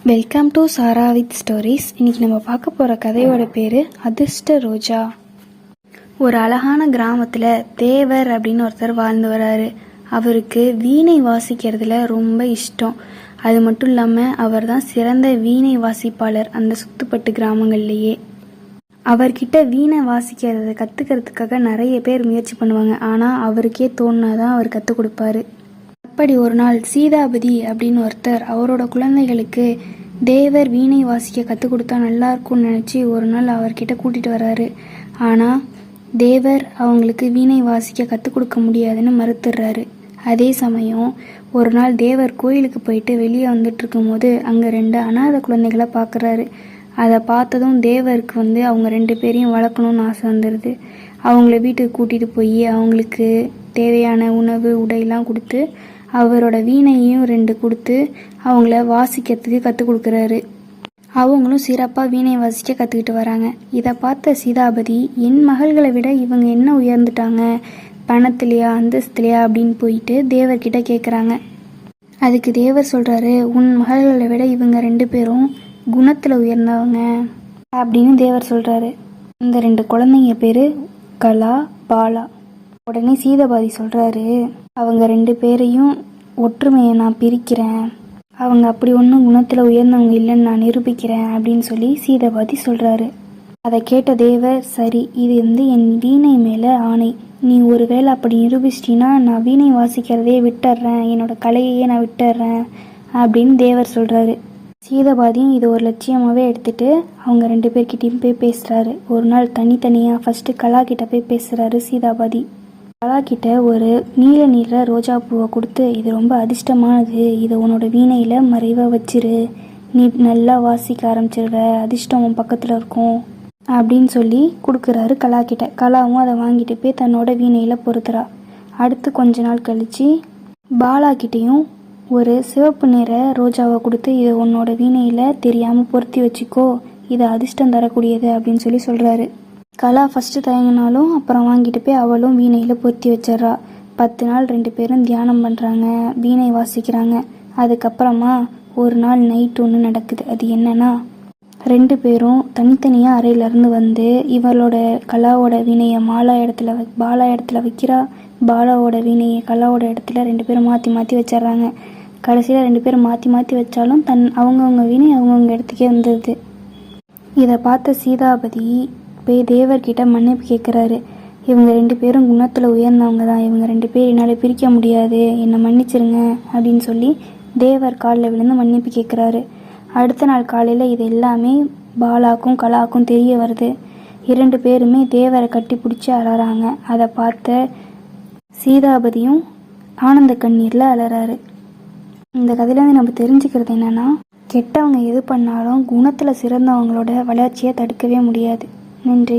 Welcome to Sara with stories. இன்னைக்கு நம்ம பார்க்க போகிற கதையோட பேர் அதிர்ஷ்ட ரோஜா. ஒரு அழகான கிராமத்தில் தேவர் அப்படின்னு ஒருத்தர் வாழ்ந்து வராரு. அவருக்கு வீணை வாசிக்கிறதுல ரொம்ப இஷ்டம். அது மட்டும் இல்லாமல் அவர் தான் சிறந்த வீணை வாசிப்பாளர் அந்த சுத்துப்பட்டு கிராமங்கள்லேயே. அவர்கிட்ட வீணை வாசிக்கிறத கற்றுக்கிறதுக்காக நிறைய பேர் முயற்சி பண்ணுவாங்க. ஆனால் அவருக்கே தோணுனாதான் அவர் கற்றுக் கொடுப்பாரு. அப்படி ஒரு நாள் சீதாபதி அப்படின்னு ஒருத்தர் அவரோட குழந்தைகளுக்கு தேவர் வீணை வாசிக்க கற்றுக் கொடுத்தா நல்லா இருக்கும்னு நினச்சி ஒரு நாள் அவர்கிட்ட கூட்டிகிட்டு வராரு. ஆனால் தேவர் அவங்களுக்கு வீணை வாசிக்க கற்றுக் கொடுக்க முடியாதுன்னு மறுத்துடுறாரு. அதே சமயம் ஒரு நாள் தேவர் கோயிலுக்கு போயிட்டு வெளியே வந்துட்டு இருக்கும்போது அங்கே 2 அனாதை குழந்தைகளை பார்க்குறாரு. அதை பார்த்ததும் தேவருக்கு அவங்க 2 பேரையும் வளர்க்கணும்னு ஆசை வந்துடுது. அவங்கள வீட்டுக்கு கூட்டிகிட்டு போய் அவங்களுக்கு தேவையான உணவு உடையெல்லாம் கொடுத்து அவரோட வீணையும் 2 கொடுத்து அவங்கள வாசிக்கிறதுக்கு கற்றுக் கொடுக்குறாரு. அவங்களும் சிறப்பாக வீணை வாசிக்க கற்றுக்கிட்டு வராங்க. இதை பார்த்த சீதாபதி, என் மகள்களை விட இவங்க என்ன உயர்ந்துட்டாங்க, பணத்திலையா அந்தஸ்துலையா அப்படின்னு போயிட்டு தேவர்கிட்ட கேட்குறாங்க. அதுக்கு தேவர் சொல்கிறாரு, உன் மகள்களை விட இவங்க 2 பேரும் குணத்தில் உயர்ந்தவங்க அப்படின்னு தேவர் சொல்கிறாரு. இந்த 2 குழந்தைங்க பேர் கலா, பாலா. உடனே சீதாபதி சொல்கிறாரு, அவங்க 2 பேரையும் ஒற்றுமையை நான் பிரிக்கிறேன், அவங்க அப்படி ஒன்றும் குணத்தில் உயர்ந்தவங்க இல்லைன்னு நான் நிரூபிக்கிறேன் அப்படின்னு சொல்லி சீதாபதி சொல்கிறாரு. அதை கேட்ட தேவர், சரி, இது என் வீணை மேலே ஆணை, நீ ஒருவேளை அப்படி நிரூபிச்சிட்டினா நான் வீணை வாசிக்கிறதே விட்டுறேன், என்னோட கலையையே நான் விட்டுறேன் அப்படின்னு தேவர் சொல்கிறாரு. சீதாபாதியும் இது ஒரு லட்சியமாகவே எடுத்துகிட்டு அவங்க 2 பேர்கிட்டையும் போய் பேசுகிறாரு. ஒரு நாள் தனித்தனியாக ஃபஸ்ட்டு கலா கிட்ட போய் பேசுகிறாரு சீதாபாதி. கலா கிட்ட ஒரு நீல ரோஜா பூவை கொடுத்து, இது ரொம்ப அதிர்ஷ்டமானது, இதை உன்னோட வீணையில் மறைவாக வச்சிரு, நீ நல்லா வாசிக்க ஆரம்பிச்சிருவ, அதிர்ஷ்டம் உன் பக்கத்தில் இருக்கும் அப்படின்னு சொல்லி கொடுக்குறாரு கலா கிட்ட. கலாவும் அதை வாங்கிட்டு போய் தன்னோட வீணையில் பொருத்துறா. அடுத்து கொஞ்ச நாள் கழித்து பாலா கிட்டேயும் ஒரு சிவப்பு நிற ரோஜாவை கொடுத்து, இதை உன்னோட வீணையில் தெரியாமல் பொருத்தி வச்சுக்கோ, இது அதிர்ஷ்டம் தரக்கூடியது அப்படின்னு சொல்லி சொல்கிறாரு. கலா ஃபஸ்ட்டு தயங்கினாலும் அப்புறம் வாங்கிட்டு போய் அவளும் வீணையில் பொருத்தி வச்சிட்றா. 10 நாள் 2 பேரும் தியானம் பண்ணுறாங்க, வீணை வாசிக்கிறாங்க. அதுக்கப்புறமா ஒரு நாள் நைட் ஒன்று நடக்குது. அது என்னன்னா, 2 பேரும் தனித்தனியாக அறையிலேருந்து வந்து இவளோட கலாவோட வீணையை பாலா இடத்துல வைக்கிறா, பாலாவோட வீணையை கலாவோட இடத்துல 2 பேரும் மாற்றி மாற்றி வச்சிட்றாங்க. கடைசியில் 2 பேரும் மாற்றி மாற்றி வச்சாலும் அவங்கவுங்க வீணை அவங்கவுங்க இடத்துக்கே வந்துடுது. இதை பார்த்த சீதாபதி போய் தேவர்கிட்ட மன்னிப்பு கேட்குறாரு. இவங்க 2 பேரும் குணத்தில் உயர்ந்தவங்க தான், இவங்க 2 பேர் என்னால் பிரிக்க முடியாது, என்னை மன்னிச்சிருங்க அப்படின்னு சொல்லி தேவர் காலில் விழுந்து மன்னிப்பு கேட்குறாரு. அடுத்த நாள் காலையில் இது எல்லாமே பாலாக்கும் கலாக்கும் தெரிய வருது. 2 பேருமே தேவரை கட்டி பிடிச்சி அலறாங்க. அதை பார்த்த சீதாபதியும் ஆனந்த கண்ணீரில் அலறாரு. இந்த கதையிலேருந்து நம்ம தெரிஞ்சுக்கிறது என்னென்னா, கெட்டவங்க எது பண்ணாலும் குணத்தில் சிறந்தவங்களோட வளர்ச்சியை தடுக்கவே முடியாது. நன்றி.